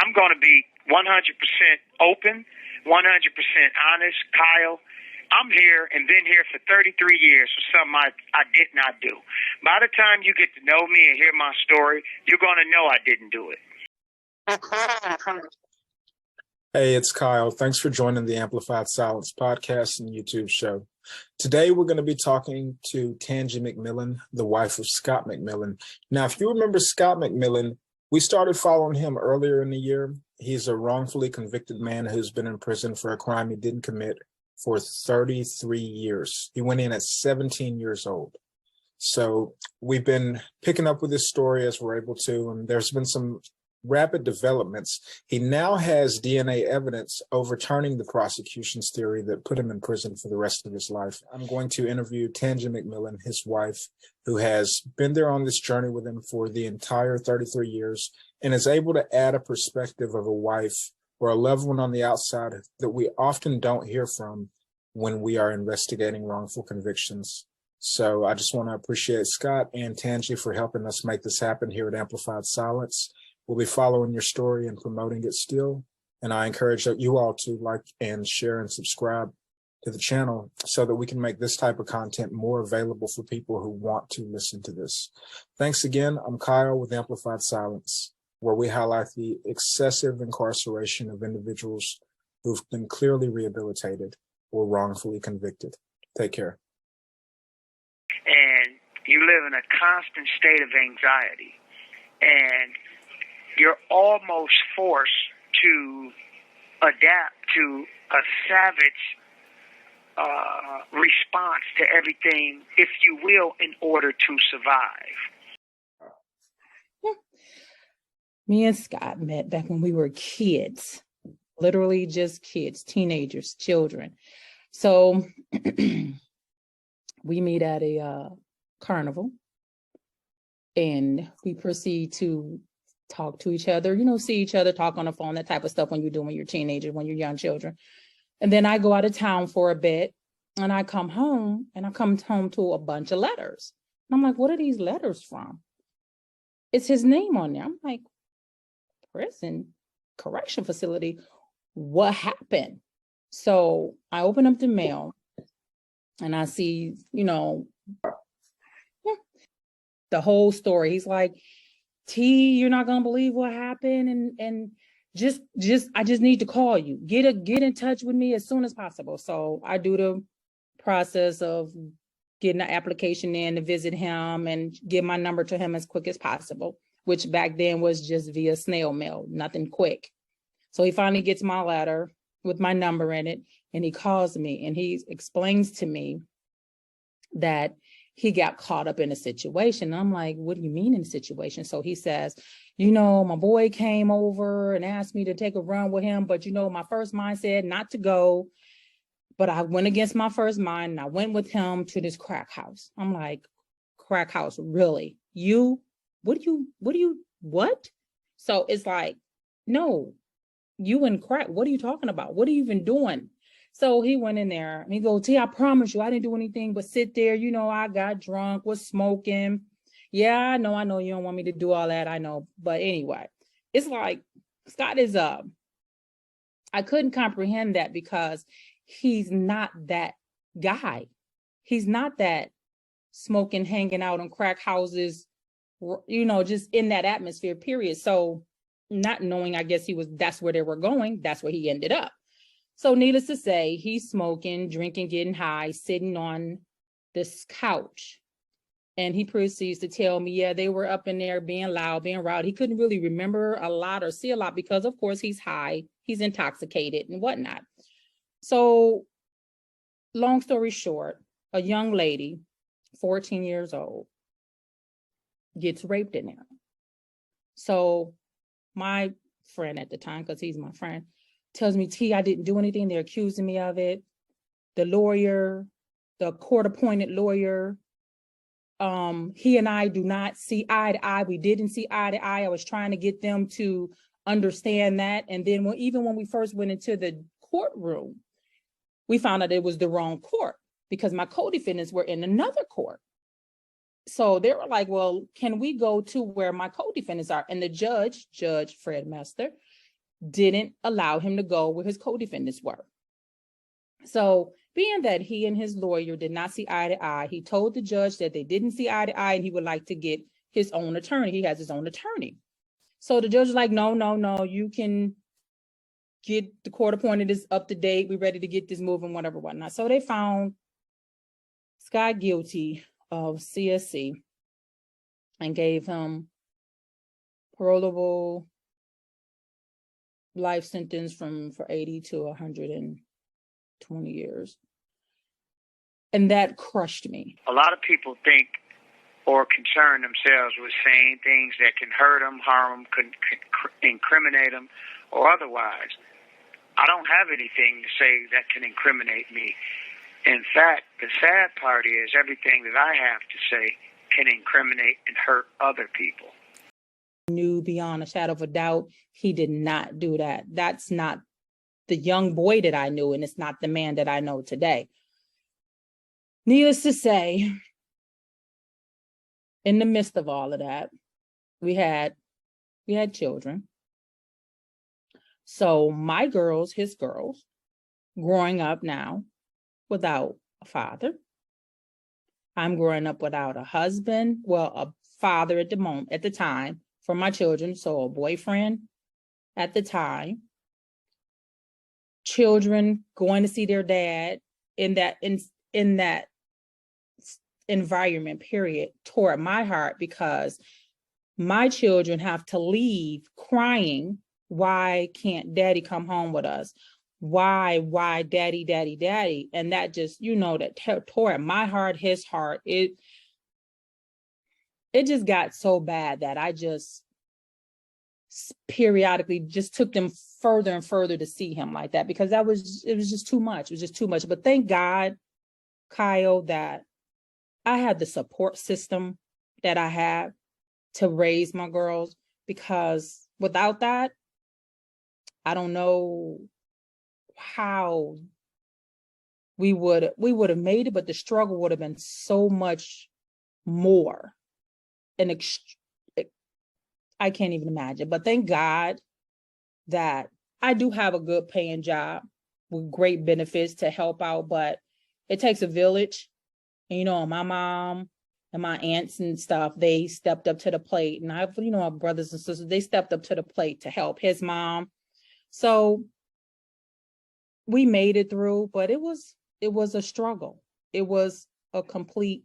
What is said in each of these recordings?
I'm going to be 100% open, 100% honest. Kyle, I'm here and been here for 33 years for something I did not do. By the time you get to know me and hear my story, you're going to know I didn't do it. Hey, it's Kyle. Thanks for joining the Amplified Silence podcast and YouTube show. Today, we're going to be talking to Tangie MacMillan, the wife of Scott Macmillan. Now, if you remember Scott Macmillan, we started following him earlier in the year. He's a wrongfully convicted man who's been in prison for a crime he didn't commit for 33 years. He went in at 17 years old. So we've been picking up with this story as we're able to, and there's been some rapid developments. He now has DNA evidence overturning the prosecution's theory that put him in prison for the rest of his life. I'm going to interview Tangie MacMillan, his wife, who has been there on this journey with him for the entire 33 years and is able to add a perspective of a wife or a loved one on the outside that we often don't hear from when we are investigating wrongful convictions. So I just want to appreciate Scott and Tangie for helping us make this happen here at Amplified Silence. We'll be following your story and promoting it still. And I encourage you all to like and share and subscribe to the channel so that we can make this type of content more available for people who want to listen to this. Thanks again. I'm Kyle with Amplified Silence, where we highlight the excessive incarceration of individuals who've been clearly rehabilitated or wrongfully convicted. Take care. And you live in a constant state of anxiety. And you're almost forced to adapt to a savage response to everything, if you will, in order to survive. Me and Scott met back when we were kids, literally just kids, teenagers, children. So we meet at a carnival and we proceed to talk to each other, see each other, talk on the phone, that type of stuff when you're doing when you're teenagers, when you're young children. And then I go out of town for a bit and I come home to a bunch of letters. And I'm like, what are these letters from? It's his name on there. I'm like, prison, correction facility. What happened? So I open up the mail and I see, the whole story. He's like, T, you're not gonna believe what happened, and just I just need to call you. Get in touch with me as soon as possible. So I do the process of getting the application in to visit him and give my number to him as quick as possible, which back then was just via snail mail, nothing quick. So he finally gets my letter with my number in it, and he calls me and he explains to me that he got caught up in a situation. I'm like, what do you mean in a situation? So he says, my boy came over and asked me to take a run with him, but my first mind said not to go, but I went against my first mind and I went with him to this crack house. I'm like, crack house, really? What? So it's like, no, you and crack, what are you talking about? What are you even doing? So he went in there and he goes, T, I promise you, I didn't do anything but sit there. I got drunk, was smoking. Yeah, I know you don't want me to do all that. I know. But anyway, it's like Scott is I couldn't comprehend that because he's not that guy. He's not that smoking, hanging out in crack houses, just in that atmosphere, period. So not knowing, I guess that's where they were going. That's where he ended up. So needless to say, he's smoking, drinking, getting high, sitting on this couch. And he proceeds to tell me, yeah, they were up in there being loud, being rowdy. He couldn't really remember a lot or see a lot because, of course, he's high, he's intoxicated and whatnot. So long story short, a young lady, 14 years old, gets raped in there. So my friend at the time, because he's my friend, tells me, T, I didn't do anything. They're accusing me of it. The lawyer, the court-appointed lawyer, he and I do not see eye to eye. We didn't see eye to eye. I was trying to get them to understand that. And then even when we first went into the courtroom, we found out it was the wrong court because my co-defendants were in another court. So they were like, well, can we go to where my co-defendants are? And the judge Fred Mester, didn't allow him to go where his co-defendants were. So being that he and his lawyer did not see eye to eye, he told the judge that they didn't see eye to eye and he would like to get his own attorney. He has his own attorney. So the judge was like, no, you can get the court appointed is up to date. We're ready to get this moving, whatnot. So they found Scott guilty of CSC and gave him parolable life sentence for 80 to 120 years. And that crushed me. A lot of people think or concern themselves with saying things that can hurt them, harm them, can incriminate them, or otherwise. I don't have anything to say that can incriminate me. In fact, the sad part is everything that I have to say can incriminate and hurt other people. Knew beyond a shadow of a doubt, he did not do that. That's not the young boy that I knew, and it's not the man that I know today. Needless to say, in the midst of all of that, we had children. So my girls, his girls, growing up now without a father. I'm growing up without a husband, well, a father at the time for my children, so a boyfriend at the time. Children going to see their dad in that environment, period, tore at my heart because my children have to leave crying, why can't daddy come home with us? Why daddy? And that just, that tore at my heart, his heart. It just got so bad that I just periodically just took them further and further to see him like that, because it was just too much. It was just too much. But thank God, Kyle, that I had the support system that I had to raise my girls, because without that, I don't know how we would have made it, but the struggle would have been so much more. And I can't even imagine. But thank God that I do have a good paying job with great benefits to help out, but it takes a village. And, my mom and my aunts and stuff, they stepped up to the plate. And I have, my brothers and sisters, they stepped up to the plate to help his mom. So we made it through, but it was a struggle. It was a complete,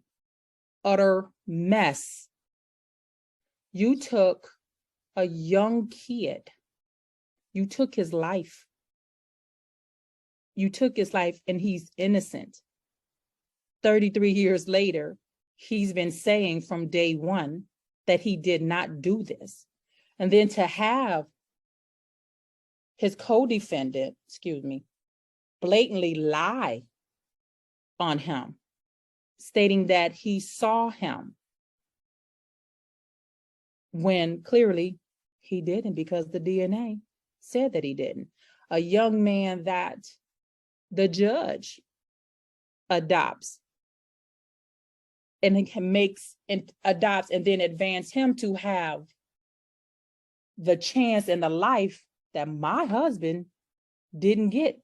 utter mess. You took a young kid. You took his life. You took his life, and he's innocent. 33 years later, he's been saying from day one that he did not do this. And then to have his co-defendant, blatantly lie on him, stating that he saw him when clearly he didn't, because the DNA said that he didn't. A young man that the judge adopts and adopts and then advance him to have the chance and the life that my husband didn't get,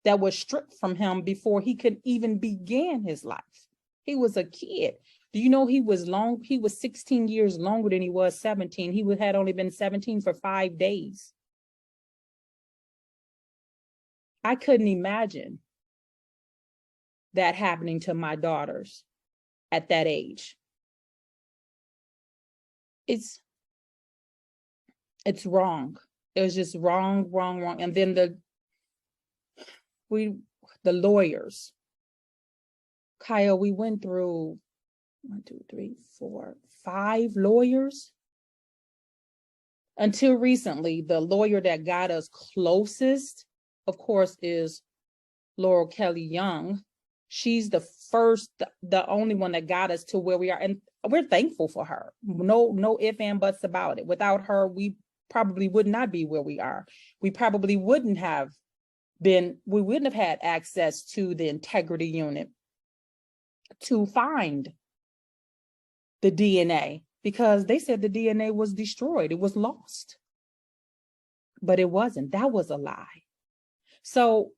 that was stripped from him before he could even begin his life. He was a kid. Do you know he was 16 years longer than he was 17. He had only been 17 for 5 days. I couldn't imagine that happening to my daughters at that age. It's wrong. It was just wrong. And then the lawyers, Kyle, we went through 1, 2, 3, 4, 5 lawyers. Until recently, the lawyer that got us closest, of course, is Laurel Kelly Young. She's the only one that got us to where we are. And we're thankful for her. No ifs and buts about it. Without her, we probably would not be where we are. We probably wouldn't have had access to the integrity unit to find the DNA, because they said the DNA was destroyed. It was lost. but it wasn't. That was a lie. So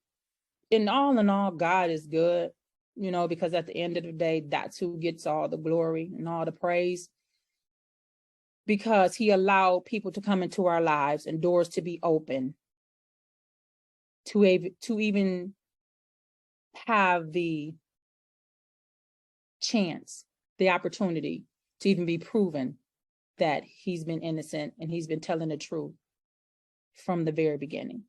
in all, God is good, because at the end of the day, that's who gets all the glory and all the praise, because he allowed people to come into our lives and doors to be open to even have the chance, the opportunity to even be proven that he's been innocent and he's been telling the truth from the very beginning.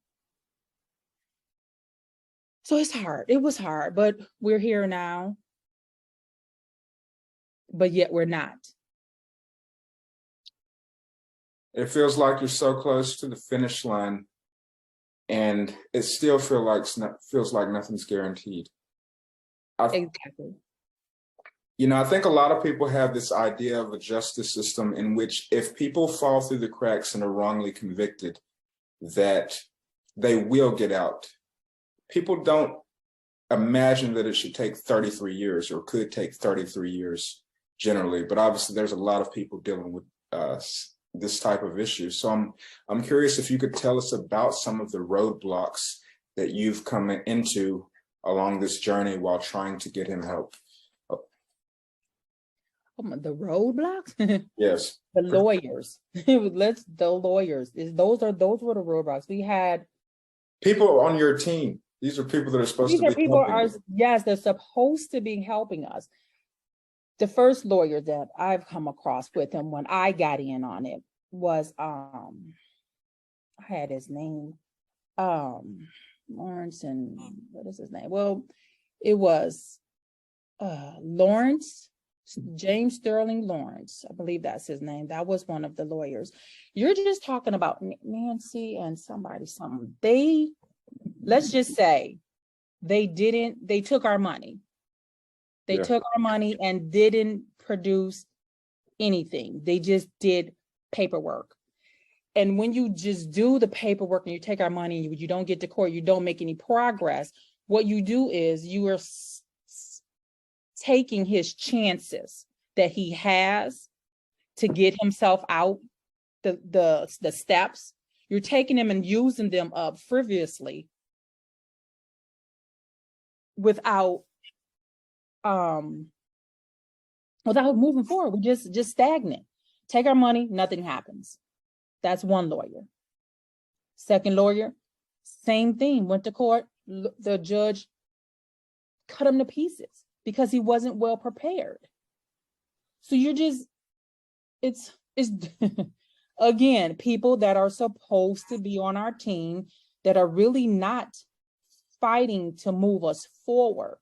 So it's hard. It was hard, but we're here now. But yet we're not. It feels like you're so close to the finish line, and it still feels like nothing's guaranteed. Exactly. I think a lot of people have this idea of a justice system in which if people fall through the cracks and are wrongly convicted, that they will get out. People don't imagine that it should take 33 years or could take 33 years generally, but obviously there's a lot of people dealing with this type of issue. So I'm curious if you could tell us about some of the roadblocks that you've come into along this journey while trying to get him help. The roadblocks? Yes. The lawyers. The lawyers. Those were the roadblocks. We had people on your team. These are people that are supposed to be helping you. Yes, they're supposed to be helping us. The first lawyer that I've come across with him when I got in on it was I had his name, Lawrence, and what is his name? Well, it was Lawrence, James Sterling Lawrence. I believe that's his name. That was one of the lawyers. You're just talking about Nancy and something. Let's just say they took our money. They took our money and didn't produce anything. They just did paperwork. And when you just do the paperwork and you take our money, you don't get to court, you don't make any progress, what you do is you are taking his chances that he has to get himself out the steps. You're taking them and using them up frivolously without moving forward. We just stagnant. Take our money, nothing happens. That's one lawyer. Second lawyer, same thing, went to court, the judge cut him to pieces because he wasn't well prepared. So it's again, people that are supposed to be on our team that are really not fighting to move us forward.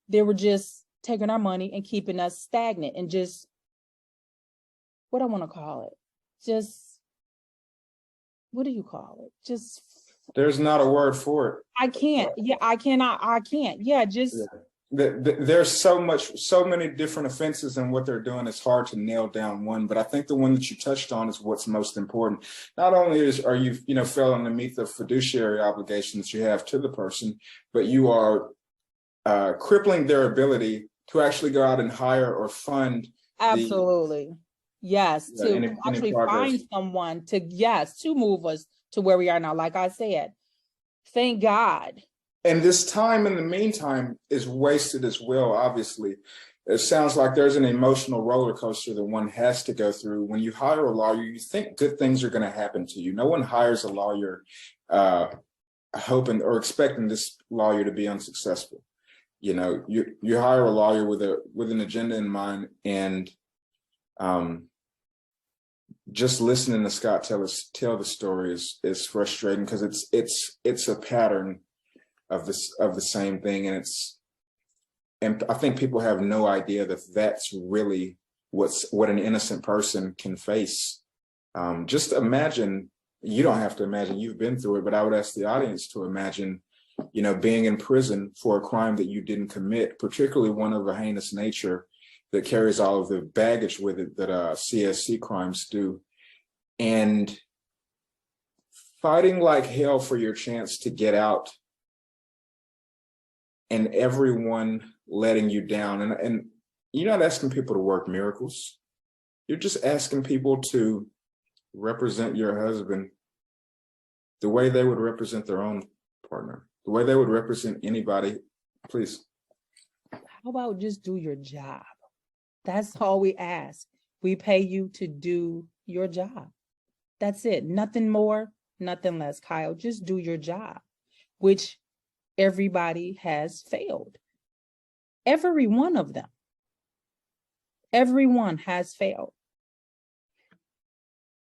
They were just taking our money and keeping us stagnant and just, what I want to call it? Just, what do you call it? Just. There's not a word for it. I can't. Yeah, I cannot. I can't. Yeah, just. Yeah. There's so many different offenses, and what they're doing, it's hard to nail down one. But I think the one that you touched on is what's most important. Not only are you failing to meet the fiduciary obligations you have to the person, but you are crippling their ability to actually go out and hire or fund. Absolutely. Yes. To actually find someone to move us to where we are now. Like I said, thank God. And this time in the meantime is wasted as well, obviously. It sounds like there's an emotional roller coaster that one has to go through. When you hire a lawyer, you think good things are going to happen to you. No one hires a lawyer hoping or expecting this lawyer to be unsuccessful. You hire a lawyer with an agenda in mind, and just listening to Scott tell the story is frustrating because it's a pattern of the same thing, and I think people have no idea that that's really what an innocent person can face. Just imagine. You don't have to imagine, you've been through it, but I would ask the audience to imagine, being in prison for a crime that you didn't commit, particularly one of a heinous nature that carries all of the baggage with it that CSC crimes do, and fighting like hell for your chance to get out, and everyone letting you down. And you're not asking people to work miracles. You're just asking people to represent your husband the way they would represent their own partner, the way they would represent anybody. Please. How about just do your job? That's all we ask. We pay you to do your job. That's it. Nothing more, nothing less, Kyle. Just do your job, which everybody has failed. Every one of them. Everyone has failed.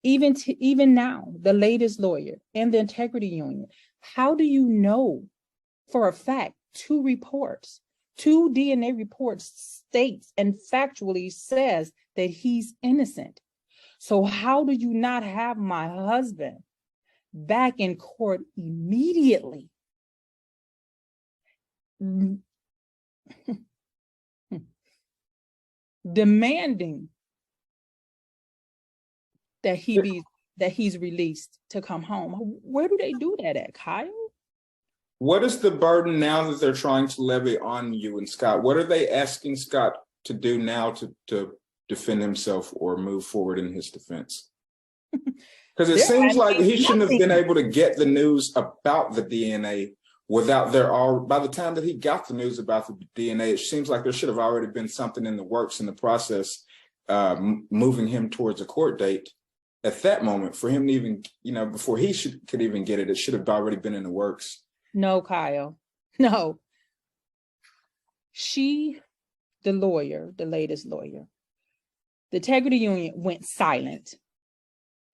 Even now, the latest lawyer and the integrity union, how do you know for a fact two DNA reports states and factually says that he's innocent? So how do you not have my husband back in court immediately? Demanding that he's released to come home. Where do they do that at, Kyle? What is the burden now that they're trying to levy on you and Scott? What are they asking Scott to do now to defend himself or move forward in his defense? Because it seems like he shouldn't have been able to get the news about the DNA without by the time that he got the news about the DNA, it seems like there should have already been something in the works in the process, moving him towards a court date. At that moment, for him to even, before he could even get it, it should have already been in the works. No, Kyle, no. The lawyer, the latest lawyer, the integrity union went silent,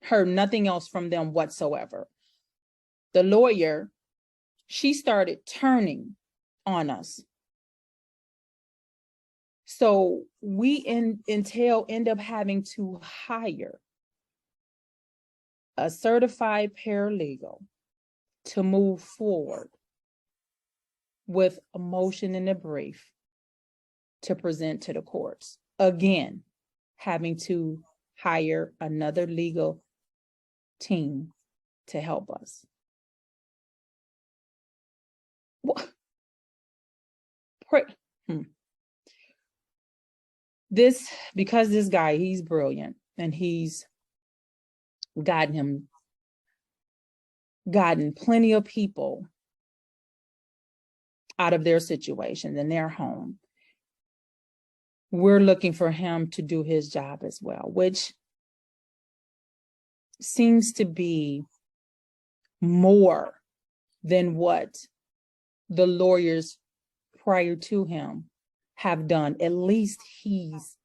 heard nothing else from them whatsoever. The lawyer, she started turning on us. So we end up having to hire a certified paralegal to move forward with a motion and a brief to present to the courts. Again, having to hire another legal team to help us. What? Because this guy, he's brilliant, and he's gotten plenty of people out of their situations in their home. We're looking for him to do his job as well, which seems to be more than what the lawyers prior to him have done. At least he's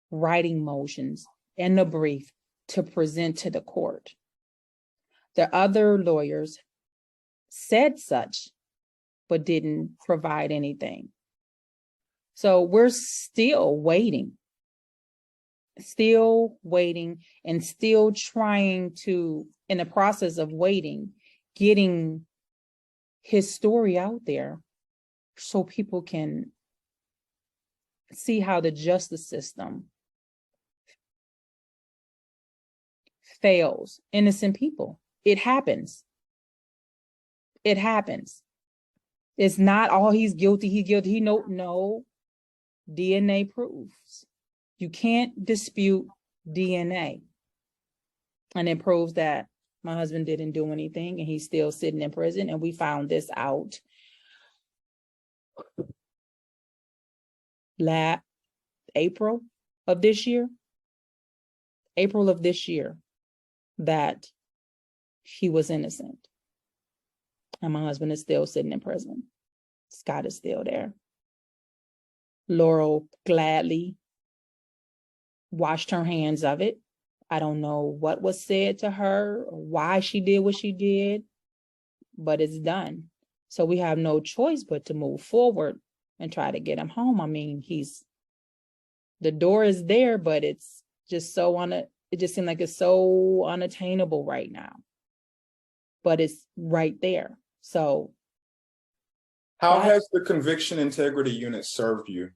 writing motions and a brief to present to the court. The other lawyers said such, but didn't provide anything. So we're still waiting and still trying to, in the process of waiting, getting his story out there so people can see how the justice system fails innocent people. It happens. It happens. It's not all he's guilty. No. DNA proves. You can't dispute DNA. And it proves that my husband didn't do anything and he's still sitting in prison. And we found this out April of this year, that he was innocent. And my husband is still sitting in prison. Scott is still there. Laurel gladly washed her hands of it. I don't know what was said to her or why she did what she did, but it's done. So we have no choice but to move forward and try to get him home. I mean, the door is there, but it's just it just seems like it's so unattainable right now. But it's right there. So how has the conviction integrity unit served you?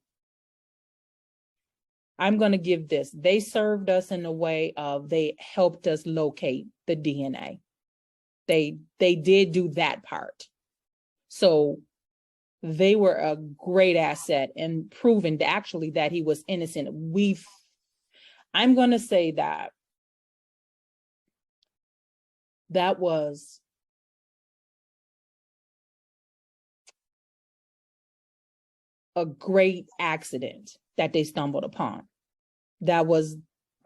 I'm going to give this. They served us in a way of they helped us locate the DNA. They did do that part. So they were a great asset in proving actually that he was innocent. I'm going to say that was a great accident that they stumbled upon. That was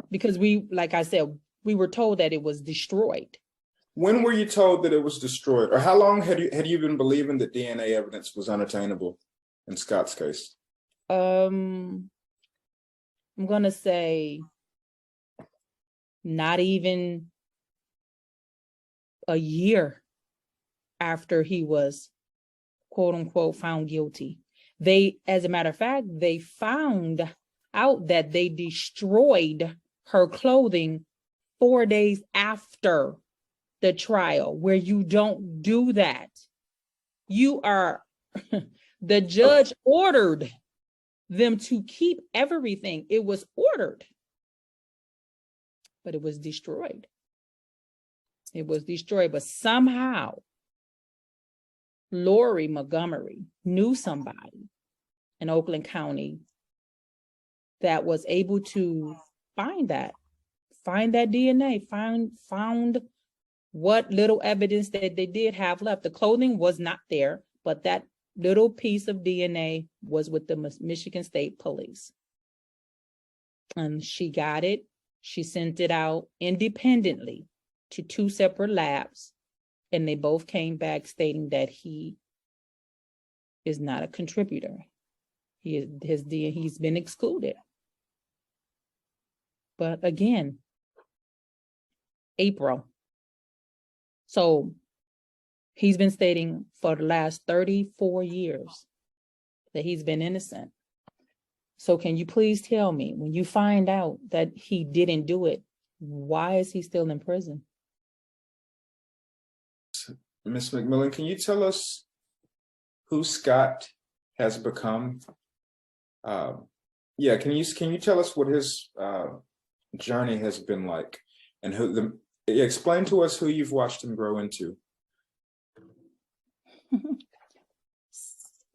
because like I said, we were told that it was destroyed. When were you told that it was destroyed? Or how long had you been believing that DNA evidence was unattainable in Scott's case? I'm gonna say not even a year after he was quote unquote found guilty. As a matter of fact, they found out that they destroyed her clothing 4 days after the trial, where you don't do that. The judge ordered them to keep everything. It was ordered, but it was destroyed. It was destroyed, but somehow Lori Montgomery knew somebody in Oakland County that was able to find that DNA, found what little evidence that they did have left. The clothing was not there, but that little piece of DNA was with the Michigan State Police. And she got it. She sent it out independently to 2 separate labs, and they both came back stating that he is not a contributor. He's been excluded. But again, April. So he's been stating for the last 34 years that he's been innocent. So can you please tell me, when you find out that he didn't do it, why is he still in prison? Ms. MacMillan, can you tell us who Scott has become? Can you tell us what his journey has been like, and explain to us who you've watched him grow into?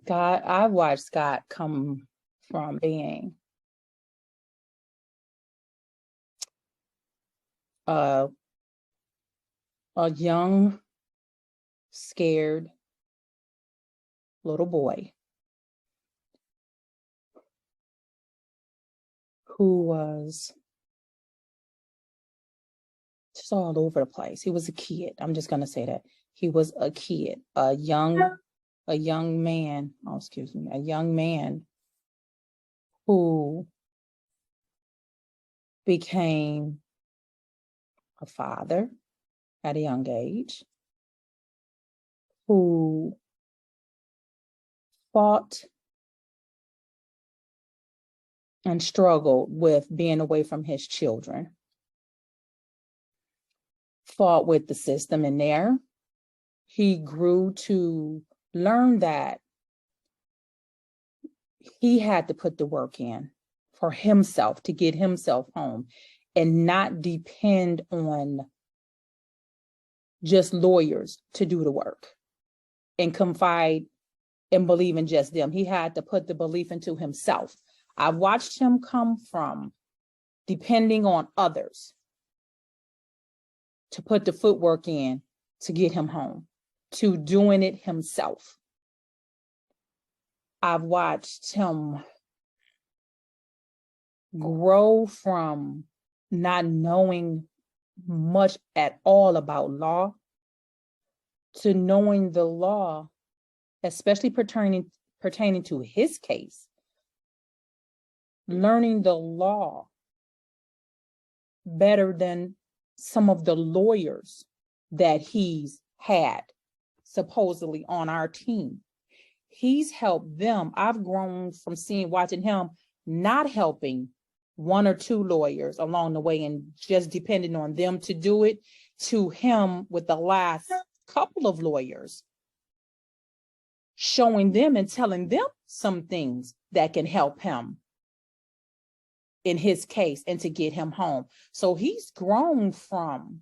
I watched Scott come from being a young, scared little boy who was just all over the place. He was a kid. I'm just going to say that. He was a kid, a young man who became a father at a young age, who fought and struggled with being away from his children, fought with the system in there. He grew to learn that he had to put the work in for himself to get himself home and not depend on just lawyers to do the work and confide and believe in just them. He had to put the belief into himself. I watched him come from depending on others to put the footwork in to get him home, to doing it himself. I've watched him grow from not knowing much at all about law to knowing the law, especially pertaining to his case, learning the law better than some of the lawyers that he's had supposedly on our team. He's helped them. I've grown from watching him not helping 1 or 2 lawyers along the way and just depending on them to do it, to him with the last couple of lawyers, showing them and telling them some things that can help him in his case and to get him home. So he's grown from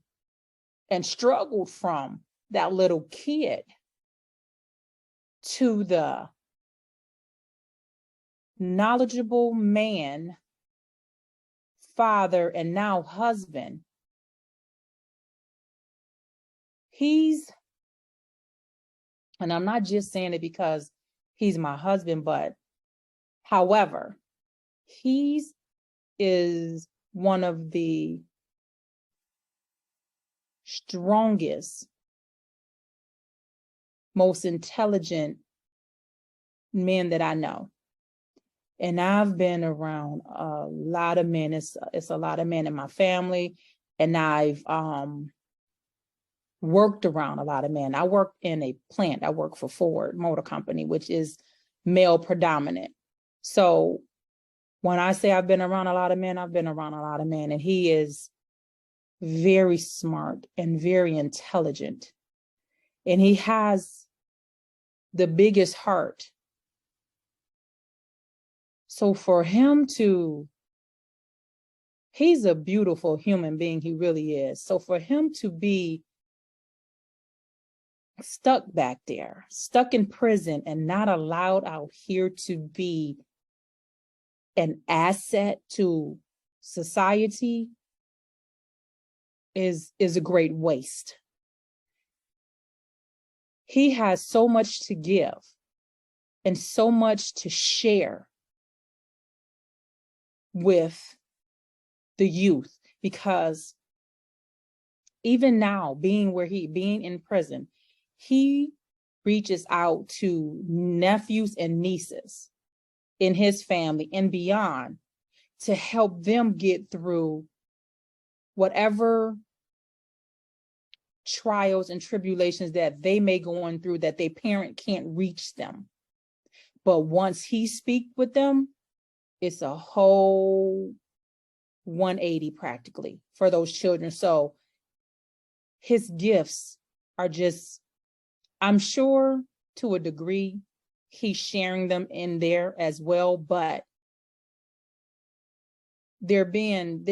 and struggled from that little kid to the knowledgeable man, father, and now husband. And I'm not just saying it because he's my husband, but However, he is one of the strongest, most intelligent men that I know. And I've been around a lot of men. It's a lot of men in my family. And I've worked around a lot of men. I work in a plant. I work for Ford Motor Company, which is male predominant. So when I say I've been around a lot of men, I've been around a lot of men. And he is very smart and very intelligent. And he has the biggest heart. So for him to, he's a beautiful human being, he really is. So for him to be stuck back there, stuck in prison and not allowed out here to be an asset to society is a great waste. He has so much to give and so much to share with the youth, because even now, being in prison, he reaches out to nephews and nieces in his family and beyond to help them get through whatever trials and tribulations that they may go on through, that their parent can't reach them. But once he speaks with them, it's a whole 180 practically for those children. So his gifts are just, I'm sure to a degree, he's sharing them in there as well, but they're being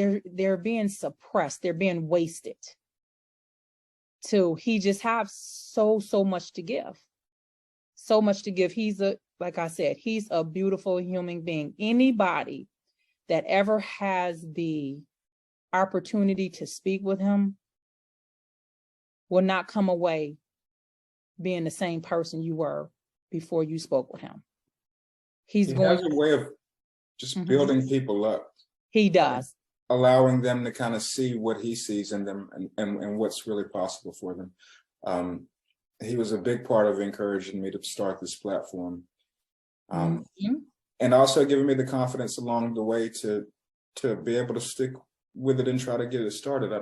suppressed, they're being wasted. So he just has so much to give. So much to give. Like I said, he's a beautiful human being. Anybody that ever has the opportunity to speak with him will not come away being the same person you were before you spoke with him. He has a way of just building people up. He does. Allowing them to kind of see what he sees in them and what's really possible for them. He was a big part of encouraging me to start this platform. And also giving me the confidence along the way to be able to stick with it and try to get it started.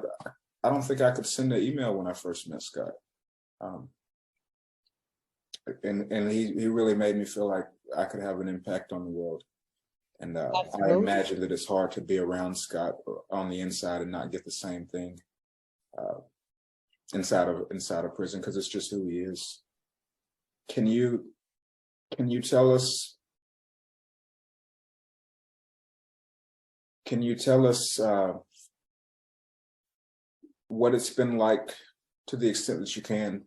I don't think I could send an email when I first met Scott. And he really made me feel like I could have an impact on the world. And I imagine that it's hard to be around Scott on the inside and not get the same thing inside of prison, because it's just who he is. Can you tell us? Can you tell us what it's been like, to the extent that you can?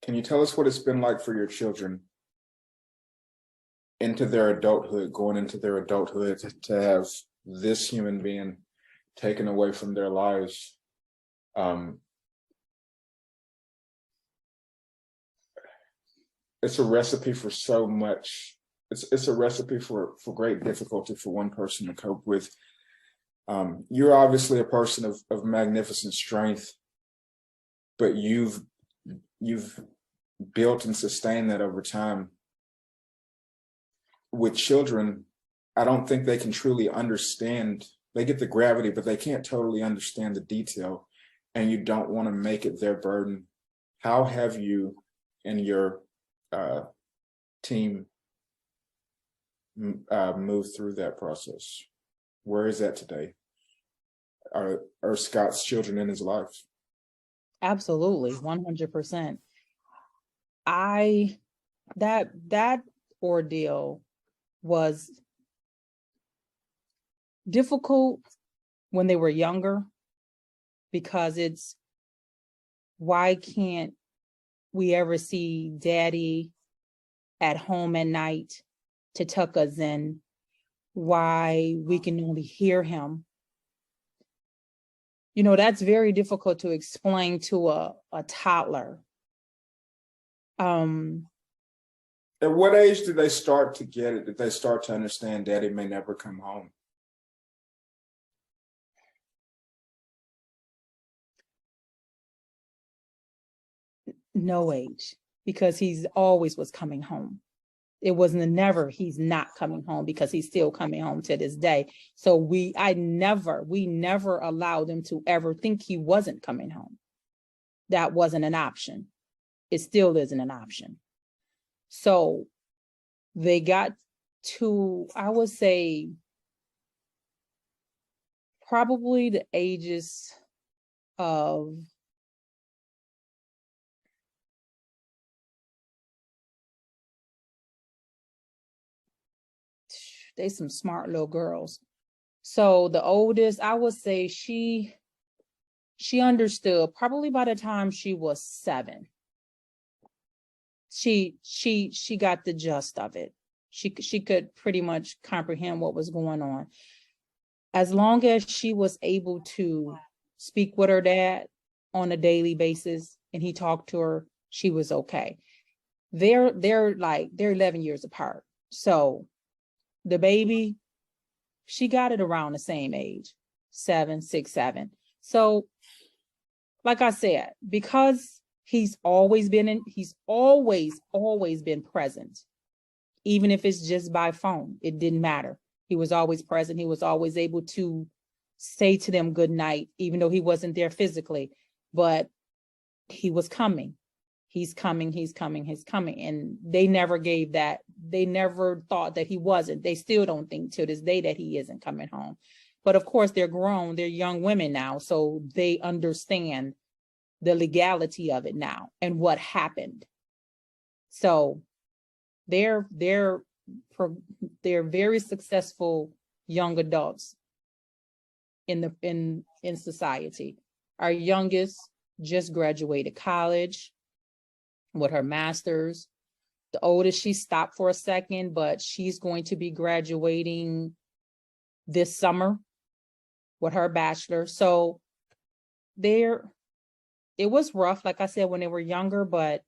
Can you tell us what it's been like for your children going into their adulthood, to have this human being taken away from their lives? It's a recipe for so much. It's a recipe for great difficulty for one person to cope with. You're obviously a person of magnificent strength, but you've built and sustained that over time. With children, I don't think they can truly understand. They get the gravity, but they can't totally understand the detail, and you don't want to make it their burden. How have you and your team moved through that process? Where is that today? Are Scott's children in his life? Absolutely, 100%. That ordeal was difficult when they were younger, because it's, why can't we ever see daddy at home at night to tuck us in? Why we can only hear him? You know, that's very difficult to explain to a toddler. At what age did they start to get it? Did they start to understand Daddy may never come home? No age, because he's always was coming home. It wasn't never he's not coming home, because he's still coming home to this day. So we never allowed them to ever think he wasn't coming home. That wasn't an option. It still isn't an option. So they got to, I would say, probably the ages of they some smart little girls. So the oldest, I would say she understood probably by the time she was 7. She got the gist of it. She could pretty much comprehend what was going on. As long as she was able to speak with her dad on a daily basis and he talked to her, she was okay. They're 11 years apart. So the baby, she got it around the same age, 6, 7. So, like I said, because he's always been present, even if it's just by phone, it didn't matter. He was always present. He was always able to say to them good night, even though he wasn't there physically, but he was coming. He's coming. And they never gave that. They never thought that he wasn't. They still don't think to this day that he isn't coming home. But of course, they're grown. They're young women now. So they understand the legality of it now and what happened. So they're very successful young adults in society. Our youngest just graduated college with her master's. The oldest, she stopped for a second, but she's going to be graduating this summer with her bachelor. So it was rough, like I said, when they were younger, but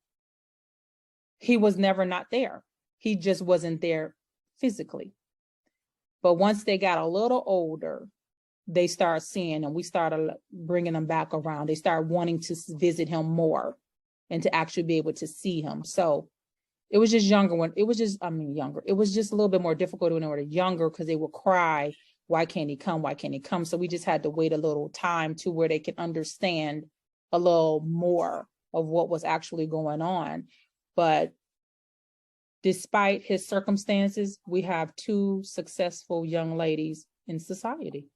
he was never not there. He just wasn't there physically. But once they got a little older, they started seeing, and we started bringing them back around. They started wanting to visit him more and to actually be able to see him. So it was just younger when it was just, younger. It was just a little bit more difficult when they were younger because they would cry, why can't he come? Why can't he come? So we just had to wait a little time to where they could understand a little more of what was actually going on. But despite his circumstances, we have 2 successful young ladies in society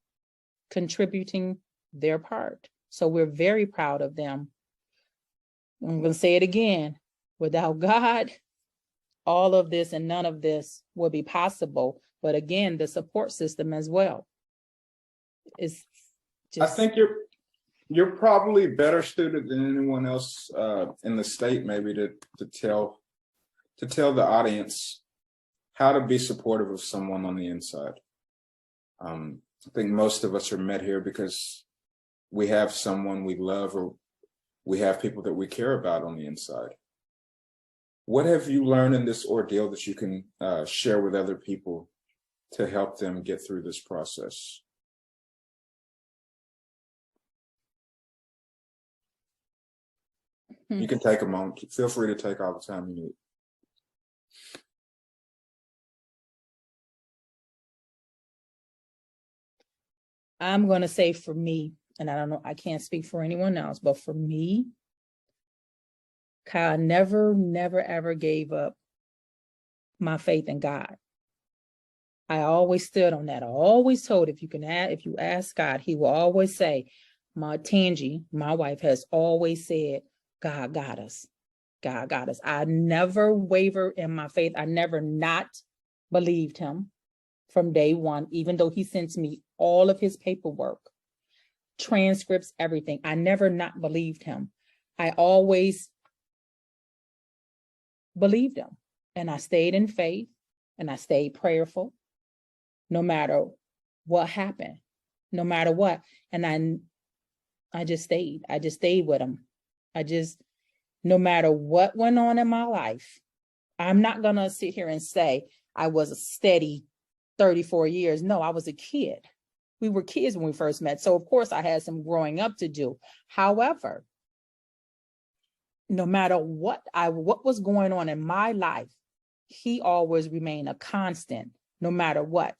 contributing their part. So we're very proud of them. I'm going to say it again. Without God, all of this and none of this would be possible. But again, the support system as well is just. I think you're probably better suited than anyone else in the state, maybe to tell the audience how to be supportive of someone on the inside. I think most of us are met here because we have someone we love or we have people that we care about on the inside. What have you learned in this ordeal that you can share with other people to help them get through this process? You can take a moment. Feel free to take all the time you need. I'm going to say for me, and I don't know, I can't speak for anyone else, but for me, Kyle never, ever gave up my faith in God. I always stood on that. I always told, if you ask God, he will always say, my Tangie, my wife, has always said, God got us. God got us. I never wavered in my faith. I never not believed him from day one, even though he sent me all of his paperwork, transcripts, everything. I never not believed him. I always believed him, and I stayed in faith, and I stayed prayerful, no matter what happened, no matter what. And I just stayed. I just stayed with him. No matter what went on in my life, I'm not going to sit here and say I was a steady 34 years. No, I was a kid. We were kids when we first met. So of course I had some growing up to do. However, no matter what was going on in my life, he always remained a constant, no matter what.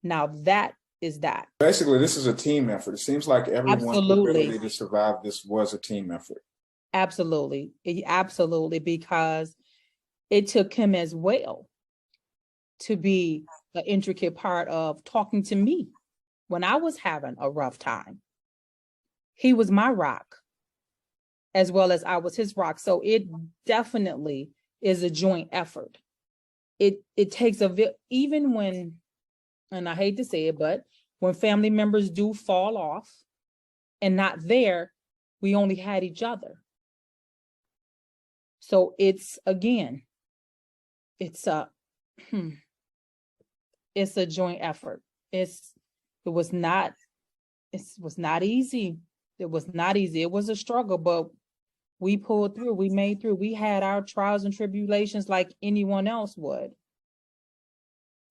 Now that is that. Basically, this is a team effort. It seems like everyone's Absolutely. ability to survive this was a team effort. Absolutely. Absolutely, because it took him as well to be an intricate part of talking to me when I was having a rough time. He was my rock as well as I was his rock. So it definitely is a joint effort. It takes even when, and I hate to say it, but when family members do fall off and not there, we only had each other. So it's, again, it's a joint effort. It was not easy. It was not easy. It was a struggle, but we pulled through. We made through. We had our trials and tribulations like anyone else would.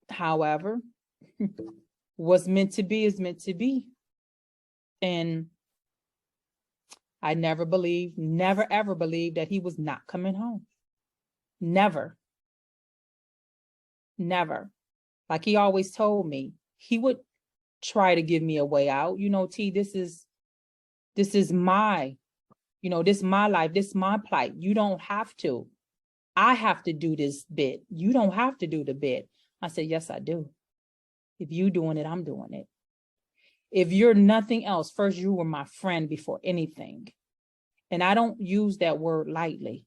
However, what's meant to be is meant to be. And I never ever believed that he was not coming home. Never. Like he always told me, he would try to give me a way out. T, this is my, this is my life. This is my plight. You don't have to. I have to do this bit. You don't have to do the bit. I said, yes, I do. If you doing it, I'm doing it. If you're nothing else, first, you were my friend before anything. And I don't use that word lightly.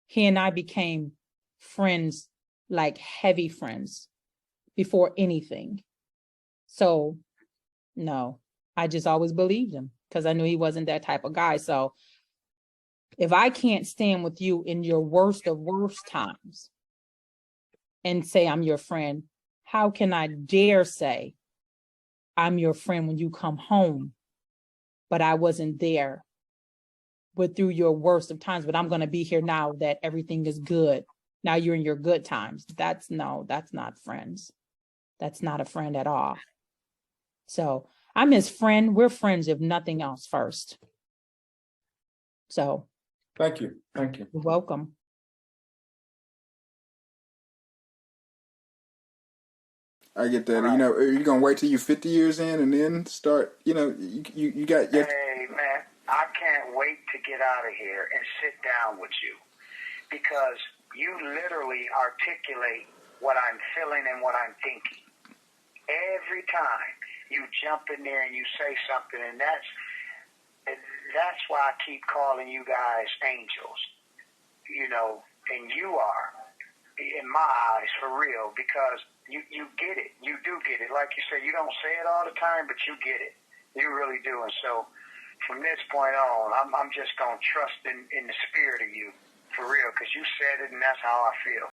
He and I became friends, like heavy friends, before anything. So, no, I just always believed him because I knew he wasn't that type of guy. So if I can't stand with you in your worst of worst times and say I'm your friend, how can I dare say I'm your friend when you come home, but I wasn't there but through your worst of times, but I'm going to be here now that everything is good. Now you're in your good times. That's not friends. That's not a friend at all. So I'm his friend. We're friends, if nothing else, first. So. Thank you. You're welcome. I get that. Right. Are you gonna wait till you're 50 years in and then start? You got your. Hey man, I can't wait to get out of here and sit down with you, because you literally articulate what I'm feeling and what I'm thinking. Every time you jump in there and you say something, and that's why I keep calling you guys angels. And you are, in my eyes, for real, because you get it. You do get it. Like you said, you don't say it all the time, but you get it. You really do. And so from this point on, I'm just going to trust in the spirit of you, for real, because you said it, and that's how I feel.